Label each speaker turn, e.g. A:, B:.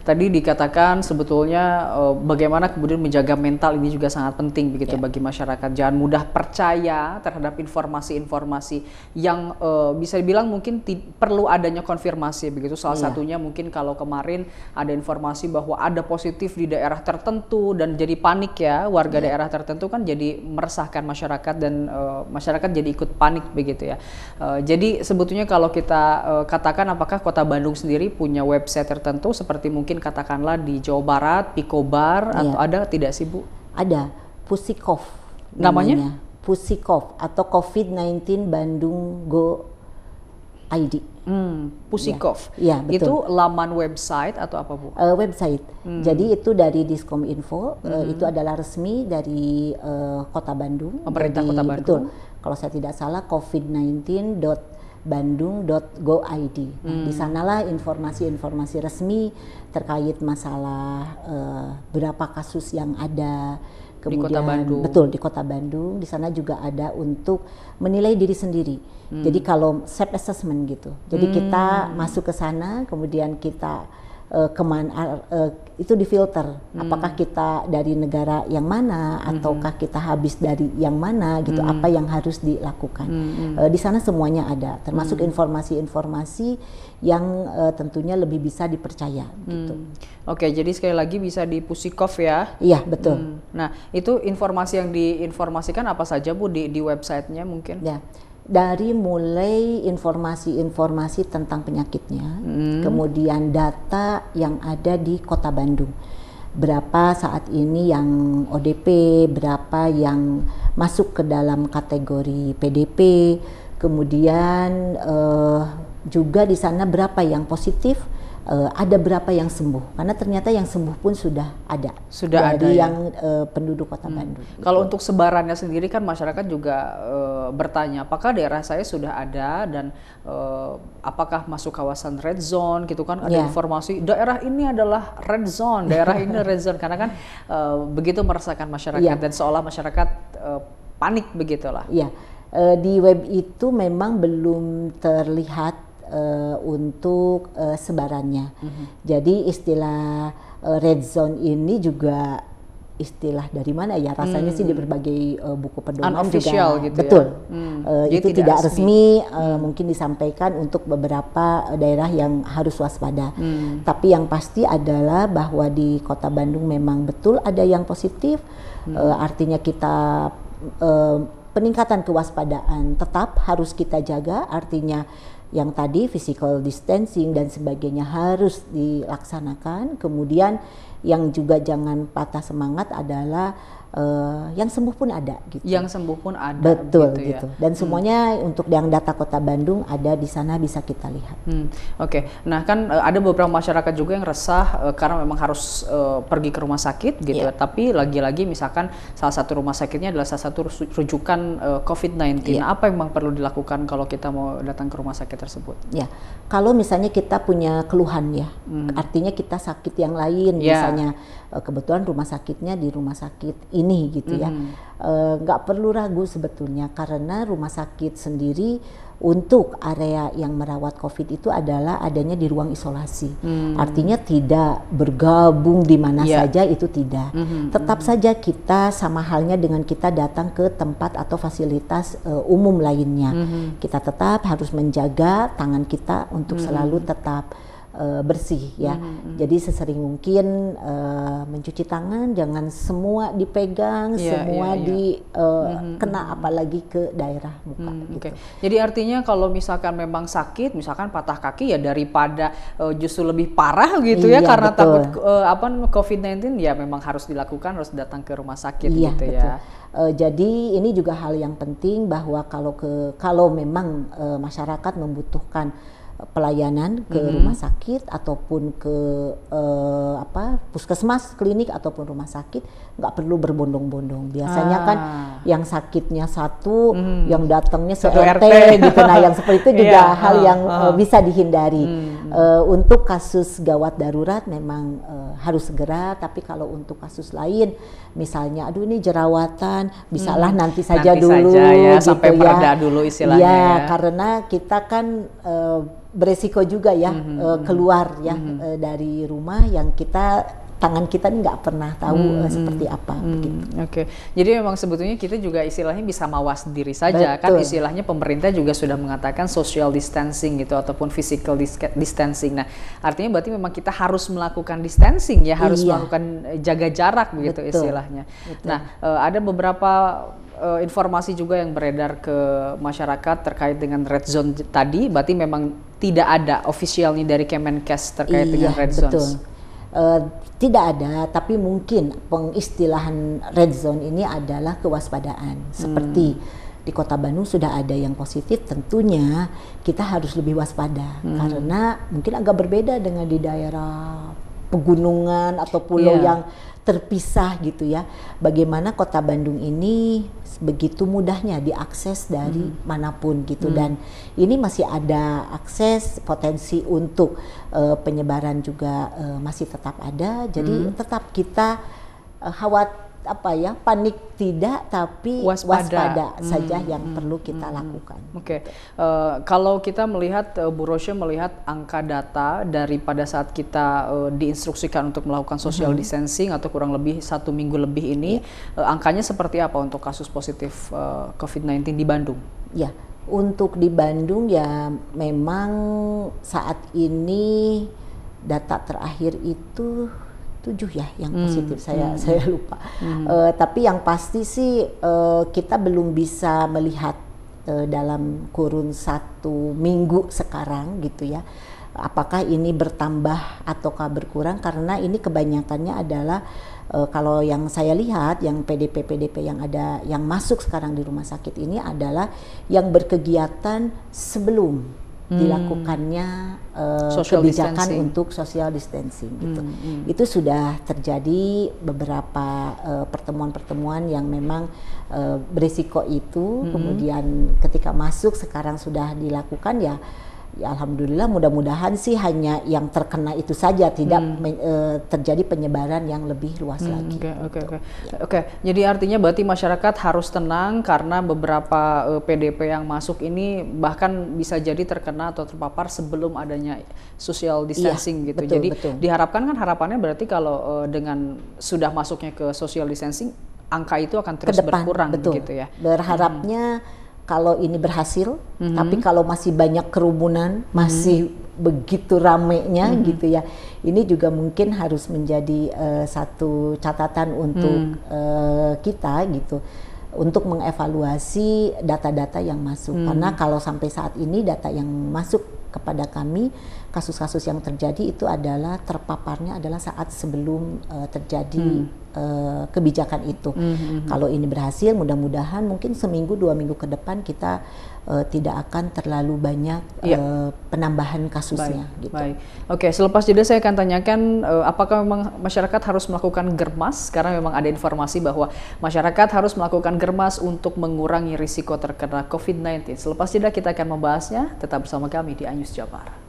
A: tadi dikatakan sebetulnya bagaimana kemudian menjaga mental ini juga sangat penting begitu bagi masyarakat. Jangan mudah percaya terhadap informasi-informasi yang bisa dibilang mungkin perlu adanya konfirmasi begitu. Salah satunya mungkin kalau kemarin ada informasi bahwa ada positif di daerah tertentu dan jadi panik ya, warga daerah tertentu kan jadi meresahkan masyarakat dan masyarakat jadi ikut panik begitu ya. Jadi sebetulnya kalau kita katakan apakah Kota Bandung sendiri punya website tertentu seperti mungkin katakanlah di Jawa Barat, Picobar atau ada tidak sih Bu?
B: Ada, Pusikov
A: namanya?
B: Pusikov atau COVID-19 Bandung Go ID.
A: Pusikov.
B: Ya, betul.
A: Itu laman website atau apa Bu?
B: Website. Jadi itu dari Diskominfo, itu adalah resmi dari Kota Bandung.
A: Pemerintah Kota Bandung.
B: Betul. Kalau saya tidak salah covid19.bandung.go.id. Di sanalah informasi-informasi resmi terkait masalah berapa kasus yang ada. Kemudian,
A: di Kota Bandung.
B: Betul, di Kota Bandung. Di sana juga ada untuk menilai diri sendiri. Jadi kalau self assessment gitu. Jadi kita masuk ke sana, kemudian kita kemana itu difilter. Apakah kita dari negara yang mana, ataukah kita habis dari yang mana gitu. Apa yang harus dilakukan. Di sana semuanya ada, termasuk informasi-informasi yang tentunya lebih bisa dipercaya gitu.
A: Oke, jadi sekali lagi bisa di Pusikov ya?
B: Iya, betul.
A: Nah, itu informasi yang diinformasikan apa saja Bu di websitenya mungkin?
B: Ya, dari mulai informasi-informasi tentang penyakitnya, kemudian data yang ada di Kota Bandung. Berapa saat ini yang ODP, berapa yang masuk ke dalam kategori PDP, kemudian juga di sana berapa yang positif, ada berapa yang sembuh, karena ternyata yang sembuh pun sudah ada dari yang penduduk Kota Bandung.
A: Kalau untuk sebarannya sendiri kan masyarakat juga bertanya apakah daerah saya sudah ada dan apakah masuk kawasan red zone gitu kan, ada informasi daerah ini adalah red zone, daerah ini red zone, karena kan begitu meresahkan masyarakat dan seolah masyarakat panik begitulah.
B: Iya, di web itu memang belum terlihat untuk sebarannya. Jadi istilah red zone ini juga istilah dari mana ya? Rasanya sih di berbagai buku pedoman
A: unofficial
B: juga
A: gitu
B: betul.
A: Ya?
B: Itu tidak resmi, mungkin disampaikan untuk beberapa daerah yang harus waspada. Tapi yang pasti adalah bahwa di Kota Bandung memang betul ada yang positif. Artinya kita peningkatan kewaspadaan tetap harus kita jaga, artinya yang tadi physical distancing dan sebagainya harus dilaksanakan. Kemudian yang juga jangan patah semangat adalah yang sembuh pun ada gitu.
A: Yang sembuh pun ada.
B: Betul gitu. Ya? Dan semuanya untuk yang data Kota Bandung ada di sana, bisa kita lihat.
A: Oke. Nah kan ada beberapa masyarakat juga yang resah karena memang harus pergi ke rumah sakit gitu. Tapi lagi-lagi misalkan salah satu rumah sakitnya adalah salah satu rujukan COVID-19. Apa yang memang perlu dilakukan kalau kita mau datang ke rumah sakit tersebut? Ya,
B: kalau misalnya kita punya keluhan ya, artinya kita sakit yang lain, misalnya kebetulan rumah sakitnya di rumah sakit ini gitu ya, nggak perlu ragu sebetulnya, karena rumah sakit sendiri untuk area yang merawat COVID itu adalah adanya di ruang isolasi. Artinya tidak bergabung di mana saja, itu tidak. Tetap saja kita sama halnya dengan kita datang ke tempat atau fasilitas umum lainnya. Kita tetap harus menjaga tangan kita untuk selalu tetap bersih ya. Jadi sesering mungkin mencuci tangan, jangan semua dipegang, semua kena apalagi ke daerah muka gitu.
A: Jadi artinya kalau misalkan memang sakit, misalkan patah kaki ya daripada justru lebih parah gitu ya karena takut COVID-19, ya memang harus dilakukan, harus datang ke rumah sakit gitu ya.
B: Jadi ini juga hal yang penting bahwa kalau memang masyarakat membutuhkan pelayanan ke rumah sakit ataupun ke puskesmas, klinik ataupun rumah sakit, nggak perlu berbondong-bondong. Biasanya kan yang sakitnya satu, yang datangnya se-RT gitu. Nah, yang seperti itu juga hal yang bisa dihindari. Untuk kasus gawat darurat memang harus segera, tapi kalau untuk kasus lain, misalnya, aduh ini jerawatan, bisalah nanti saja dulu,
A: ya,
B: gitu
A: sampai mereda dulu istilahnya.
B: Ya, karena kita kan beresiko juga ya keluar ya dari rumah yang tangan kita ini nggak pernah tahu seperti apa.
A: Oke. Jadi memang sebetulnya kita juga istilahnya bisa mawas diri saja. Betul. Kan istilahnya pemerintah juga sudah mengatakan social distancing gitu ataupun physical distancing. Nah, artinya berarti memang kita harus melakukan distancing ya, harus melakukan jaga jarak begitu istilahnya. Betul. Nah, ada beberapa informasi juga yang beredar ke masyarakat terkait dengan red zone tadi, berarti memang tidak ada officialnya dari Kemenkes terkait dengan red zone.
B: Tidak ada, tapi mungkin pengistilahan red zone ini adalah kewaspadaan. Seperti di Kota Bandung sudah ada yang positif, tentunya kita harus lebih waspada karena mungkin agak berbeda dengan di daerah pegunungan atau pulau yang terpisah gitu ya. Bagaimana Kota Bandung ini begitu mudahnya diakses dari manapun gitu, dan ini masih ada akses, potensi untuk penyebaran juga masih tetap ada. Jadi tetap kita panik tidak, tapi waspada saja yang perlu kita lakukan.
A: Oke. Kalau kita melihat, Bu Rosya melihat angka data dari pada saat kita diinstruksikan untuk melakukan social distancing atau kurang lebih 1 minggu lebih ini, angkanya seperti apa untuk kasus positif COVID-19 di Bandung?
B: Ya, untuk di Bandung ya memang saat ini data terakhir itu 7 ya yang positif, saya lupa. Tapi yang pasti sih kita belum bisa melihat dalam kurun 1 minggu sekarang gitu ya, apakah ini bertambah ataukah berkurang, karena ini kebanyakannya adalah kalau yang saya lihat yang PDP yang ada yang masuk sekarang di rumah sakit ini adalah yang berkegiatan sebelum dilakukannya kebijakan untuk social distancing gitu. Itu sudah terjadi beberapa pertemuan-pertemuan yang memang berisiko itu, kemudian ketika masuk sekarang sudah dilakukan ya alhamdulillah, mudah-mudahan sih hanya yang terkena itu saja, tidak terjadi penyebaran yang lebih luas lagi.
A: Oke. Jadi artinya berarti masyarakat harus tenang karena beberapa PDP yang masuk ini bahkan bisa jadi terkena atau terpapar sebelum adanya social distancing gitu. Jadi diharapkan kan harapannya berarti kalau dengan sudah masuknya ke social distancing, angka itu akan terus berkurang gitu ya.
B: Berharapnya kalau ini berhasil, tapi kalau masih banyak kerumunan, masih begitu ramenya gitu ya, ini juga mungkin harus menjadi satu catatan untuk kita gitu, untuk mengevaluasi data-data yang masuk. Karena kalau sampai saat ini data yang masuk kepada kami, kasus-kasus yang terjadi itu adalah terpaparnya adalah saat sebelum terjadi kebijakan itu. Kalau ini berhasil, mudah-mudahan mungkin 1-2 minggu ke depan kita tidak akan terlalu banyak penambahan kasusnya.
A: Baik. Oke, selepas jeda saya akan tanyakan apakah memang masyarakat harus melakukan germas, karena memang ada informasi bahwa masyarakat harus melakukan germas untuk mengurangi risiko terkena COVID-19. Selepas jeda kita akan membahasnya, tetap bersama kami di Anyus Jabar.